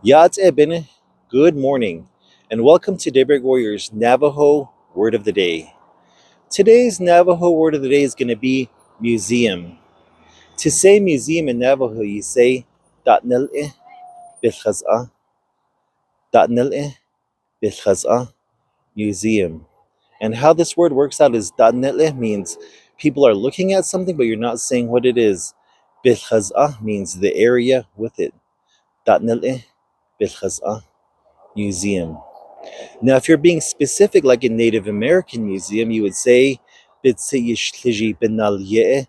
Yats'e good morning, and welcome to Daybreak Warriors Navajo Word of the Day. Today's Navajo word of the day is going to be museum. To say museum in Navajo, you say Daníl'í, Bił Haz'á, Daníl'í, Bił Haz'á, museum. And how this word works out is Daníl'í means people are looking at something, but you're not saying what it is. Bił Haz'á means the area with it. Daníl'í, Bił Haz'á, museum. Now, if you're being specific, like in Native American museum, you would say Bitsi Yishtłizhii Binaalyé'é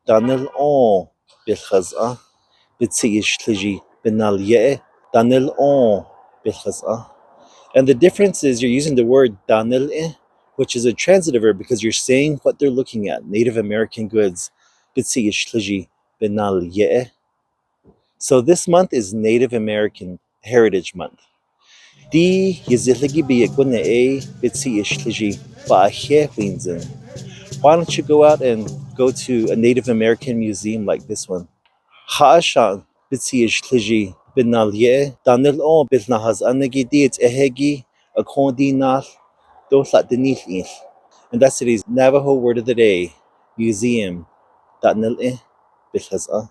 Daníl'ó, Bił Haz'á, Bitsi Yishtłizhii Binaalyé'é Daníl'ó, Bił Haz'á. And the difference is you're using the word Daníl'í, which is a transitive verb because you're saying what they're looking at. Native American goods, Bitsi Yishtłizhii Binaalyé'é. So this month is Native American Heritage Month. yiziłígíí Bitsi Yishtłizhii hwiindzin. Why don't you go out and go to a Native American museum like this one? Haa'ísha Bitsi Yishtłizhii Binaalyé'é Daníl'ó nahaz'ánígíí ahééh Daníl'í. And that's today's Navajo word of the day. Museum. Daníl'í, Bił Haz'á.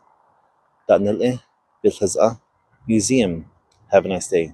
Daníl'í, Bił Haz'á, museum. Have a nice day.